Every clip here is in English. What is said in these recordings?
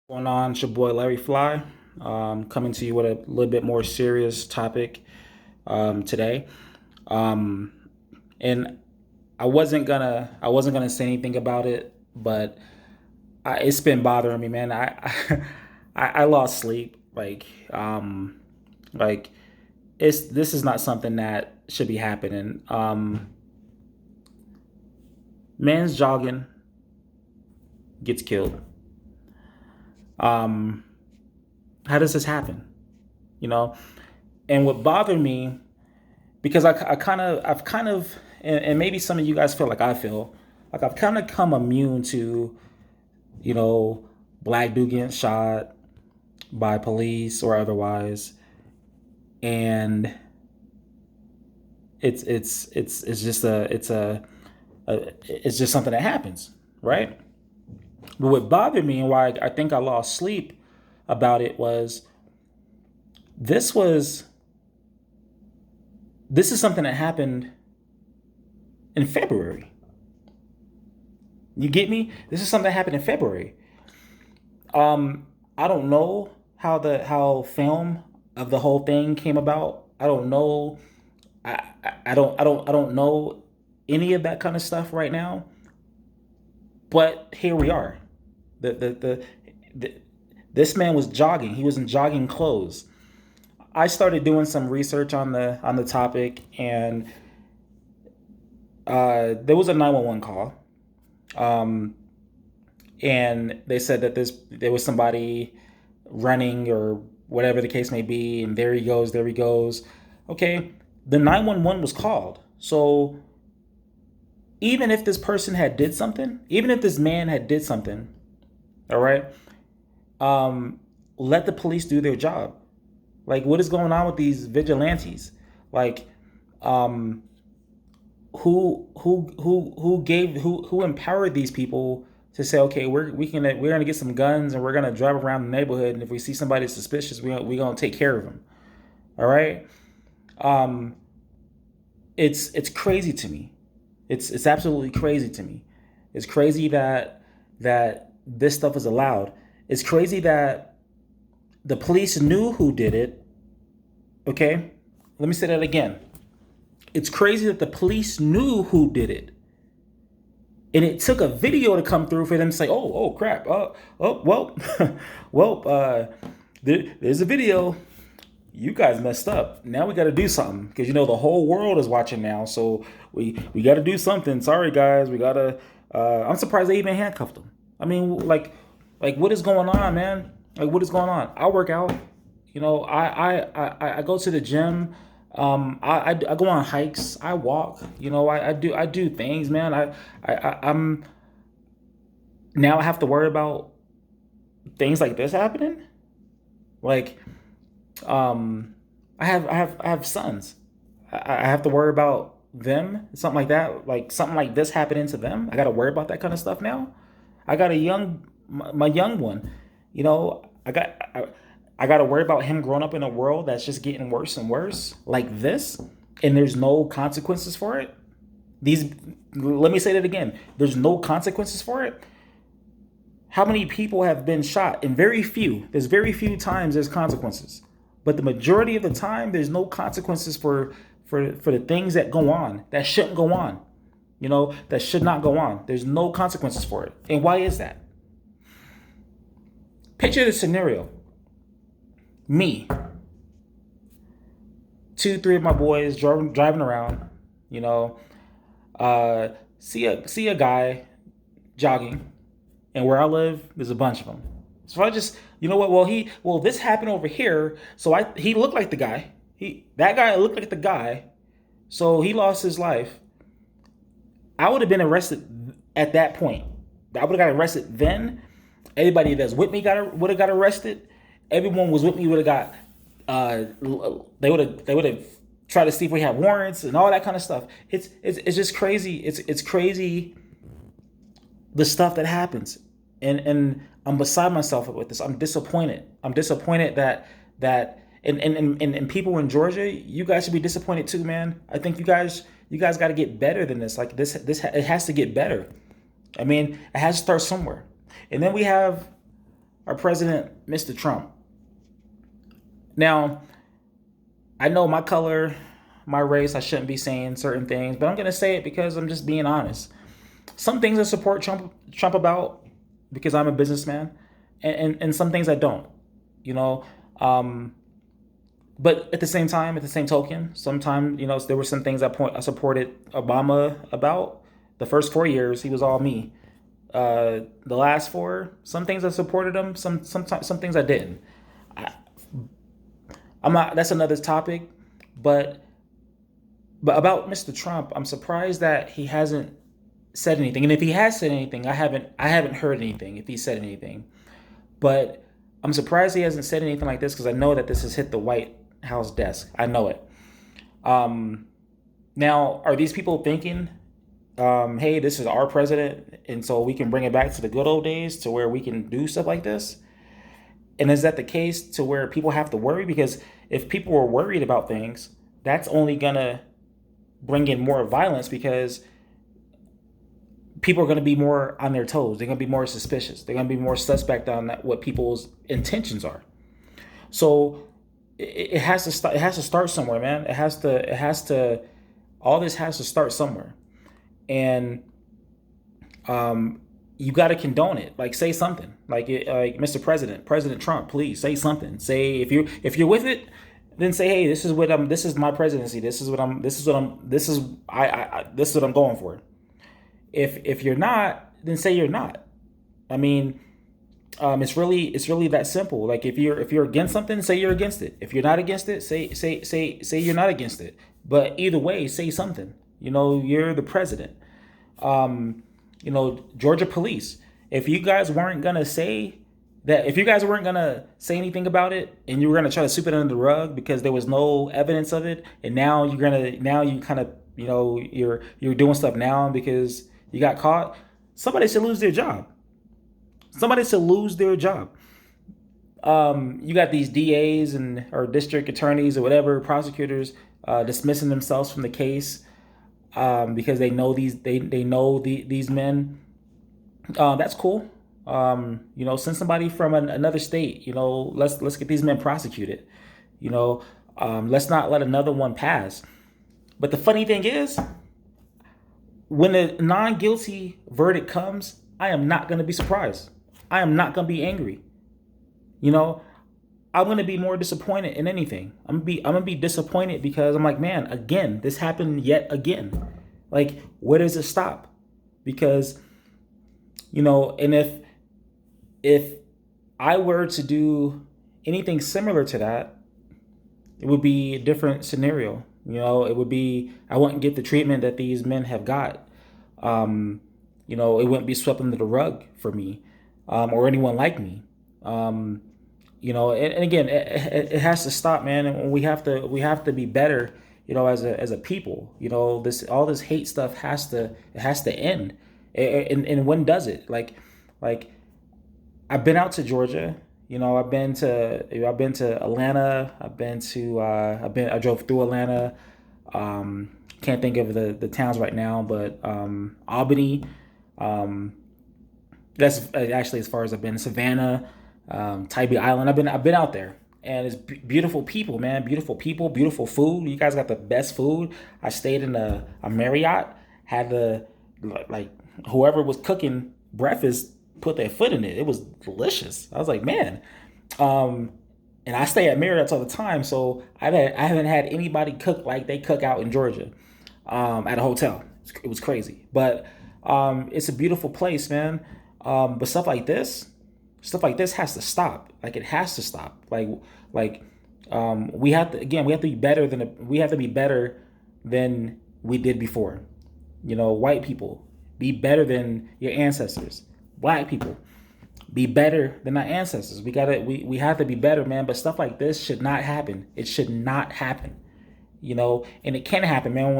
Going on? It's your boy Larry Fly, coming to you with a little bit more serious topic today. Um, and I wasn't gonna say anything about it, but it's been bothering me, man. I lost sleep. Like this is not something that should be happening. Man's jogging gets killed. Um, how does this happen? You know, and what bothered me because I've kind of, and maybe some of you guys feel like I feel, like I've kind of come immune to, you know, black dude getting shot by police or otherwise, and it's just it's just something that happens, right? But what bothered me and why I think I lost sleep about it was this was this is something that happened in February. You get me? This is something that happened in February. I don't know how film of the whole thing came about. I don't know. I don't know any of that kind of stuff right now. But here we are. The this man was jogging. He was in jogging clothes. I started doing some research on the topic, and there was a 911 call. Um, and they said that there was somebody running or whatever the case may be, and there he goes, there he goes. Okay, the 911 was called. So even if this person had did something, even if this man had did something, all right, um, let the police do their job. Like, what is going on with these vigilantes? Like, um, who empowered these people to say, okay, we're gonna get some guns and we're gonna drive around the neighborhood, and if we see somebody suspicious, we're gonna take care of them. All right. Um, it's crazy to me. It's absolutely crazy to me. It's crazy that this stuff is allowed. It's crazy that the police knew who did it. Okay, let me say that again. It's crazy that the police knew who did it, and it took a video to come through for them to say, "Oh, crap! Well, well, there's a video. You guys messed up. Now we got to do something because the whole world is watching now. So we got to do something. Sorry, guys. We gotta. I'm surprised they even handcuffed him. I mean, like what is going on, man? Like what is going on? I work out. I go to the gym. I go on hikes. I walk. I do things, man. I'm now I have to worry about things like this happening. Like I have sons. I have to worry about them. Something like that. Like something like this happening to them. I got to worry about that kind of stuff now. I got my young one. I got to worry about him growing up in a world that's just getting worse and worse like this, and there's no consequences for it. These, let me say that again. There's no consequences for it. How many people have been shot? And very few. There's very few times there's consequences, but the majority of the time there's no consequences for the things that go on that shouldn't go on. That should not go on. There's no consequences for it. And why is that? Picture the scenario. Me, two, three of my boys driving around, you know, see a guy jogging, and where I live, there's a bunch of them. So I just, you know what? This happened over here, so he looked like the guy. That guy looked like the guy, so he lost his life. I would have been arrested at that point. I would have got arrested then. Everybody that's with me would have got arrested. Everyone was with me would have got. They would have tried to see if we had warrants and all that kind of stuff. It's just crazy. It's crazy the stuff that happens, and I'm beside myself with this. I'm disappointed. I'm disappointed that and people in Georgia, you guys should be disappointed too, man. I think you guys got to get better than this. Like this it has to get better. I mean, it has to start somewhere. And then we have our president, Mr. Trump. Now, I know my color, my race, I shouldn't be saying certain things, but I'm going to say it because I'm just being honest. Some things I support Trump about because I'm a businessman, and some things I don't, you know. Um, but at the same time, at the same token, sometimes, there were some things I supported Obama about. The first 4 years, he was all me. The last four, some things I supported him, some things I didn't. I, I'm not. That's another topic, but about Mr. Trump, I'm surprised that he hasn't said anything. And if he has said anything, I haven't heard anything. If he said anything, but I'm surprised he hasn't said anything like this because I know that this has hit the White House desk. I know it. Um, Now, are these people thinking, hey, this is our president, and so we can bring it back to the good old days to where we can do stuff like this? And is that the case to where people have to worry? Because if people are worried about things, that's only gonna bring in more violence because people are going to be more on their toes. They're going to be more suspicious. They're going to be more suspect on what people's intentions are. So it has to start. It has to start somewhere, man. It has to. It has to. All this has to start somewhere, and you got to condone it. Like say something. Like Mr. President, President Trump, please say something. Say if you're with it, then say, hey, this is what I'm. This is my presidency. This is what I'm. This is what I'm. This is this is what I'm going for. If you're not, then say you're not. I mean, it's really that simple. Like if you're against something, say you're against it. If you're not against it, say you're not against it. But either way, say something. You're the president. Georgia police. If you guys weren't gonna say that, if you guys weren't gonna say anything about it, and you were gonna try to sweep it under the rug because there was no evidence of it, and now you kind of you're doing stuff now because you got caught. Somebody should lose their job. Somebody should lose their job. You got these DAs or district attorneys or whatever prosecutors dismissing themselves from the case because they know these men. That's cool. Send somebody from another state. Let's get these men prosecuted. Let's not let another one pass. But the funny thing is, when a non-guilty verdict comes, I am not going to be surprised. I am not going to be angry. I'm going to be more disappointed in anything. I'm gonna be disappointed because I'm like, man, again, this happened yet again. Like, where does it stop? Because, and if I were to do anything similar to that, it would be a different scenario. It would be, I wouldn't get the treatment that these men have got. It wouldn't be swept under the rug for me, or anyone like me. And again, it has to stop, man. And we have to be better, as a people. All this hate stuff has to end. And when does it? Like I've been out to Georgia. I've been to Atlanta. I drove through Atlanta. Can't think of the towns right now, but Albany. That's actually as far as I've been. Savannah, Tybee Island. I've been out there, and it's beautiful people, man. Beautiful people, beautiful food. You guys got the best food. I stayed in a Marriott. Had like whoever was cooking breakfast put their foot in it. It was delicious. I was like, man. And I stay at Marriott all the time, so I haven't had anybody cook like they cook out in Georgia, at a hotel. It was crazy, but it's a beautiful place, man. But stuff like this has to stop. Like, it has to stop. We have to be better than we did before. White people, be better than your ancestors. Black people, be better than our ancestors. We have to be better, man. But stuff like this should not happen. It should not happen. And it can happen, man.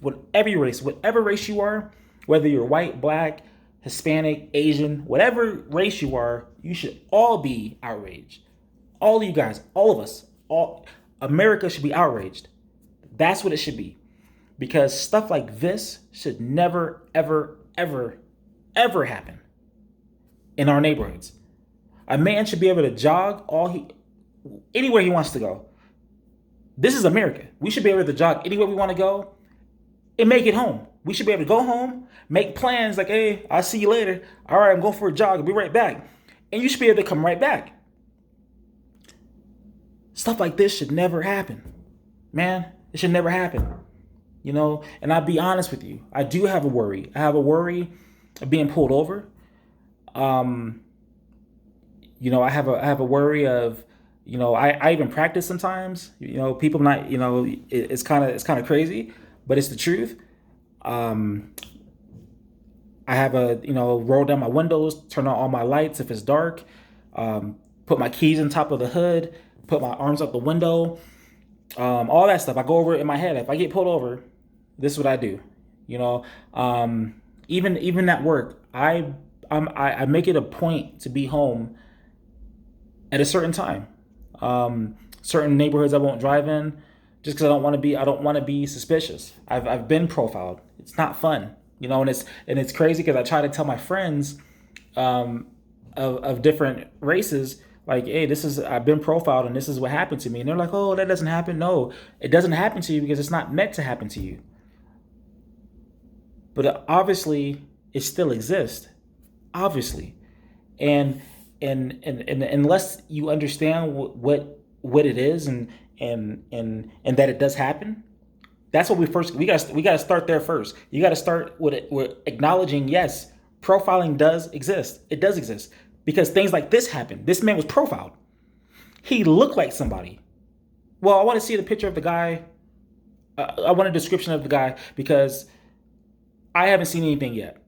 With every race, whatever race you are, whether you're white, black, Hispanic, Asian, whatever race you are, you should all be outraged. All of you guys, all of us, all America should be outraged. That's what it should be. Because stuff like this should never, ever, ever, ever happen in our neighborhoods. A man should be able to jog anywhere he wants to go. This is America. We should be able to jog anywhere we want to go and make it home. We should be able to go home, make plans like, hey, I'll see you later. All right, I'm going for a jog. I'll be right back. And you should be able to come right back. Stuff like this should never happen. Man, it should never happen. And I'll be honest with you. I do have a worry. I have a worry of being pulled over. I have a worry of, I even practice sometimes. People not, it's kind of crazy, but it's the truth. I have roll down my windows, turn on all my lights if it's dark, put my keys on top of the hood, put my arms out the window, all that stuff. I go over it in my head. If I get pulled over, this is what I do. Even at work, I make it a point to be home at a certain time. Certain neighborhoods I won't drive in just because I don't want to be suspicious. I've been profiled. It's not fun, and it's crazy because I try to tell my friends of different races, like, hey, I've been profiled and this is what happened to me. And they're like, oh, that doesn't happen. No, it doesn't happen to you because it's not meant to happen to you. But obviously it still exists. Obviously. And unless you understand what it is and that it does happen, that's what we got to start there first. You got to start with acknowledging, yes, profiling does exist. It does exist because things like this happen. This man was profiled. He looked like somebody. Well, I want to see the picture of the guy. I want a description of the guy because I haven't seen anything yet.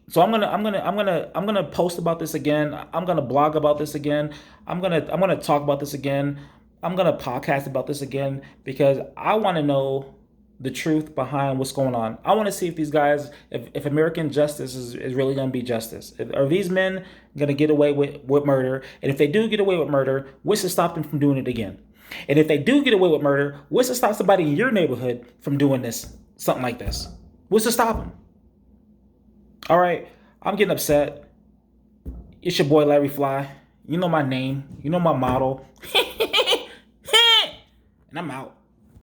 So I'm gonna post about this again. I'm gonna blog about this again. I'm gonna talk about this again. I'm gonna podcast about this again because I want to know the truth behind what's going on. I want to see if these guys, if American justice is really gonna be justice. Are these men gonna get away with murder? And if they do get away with murder, what's to stop them from doing it again? And if they do get away with murder, what's to stop somebody in your neighborhood from doing something like this? What's to stop them? All right, I'm getting upset. It's your boy Larry Fly. You know my name. You know my motto. And I'm out.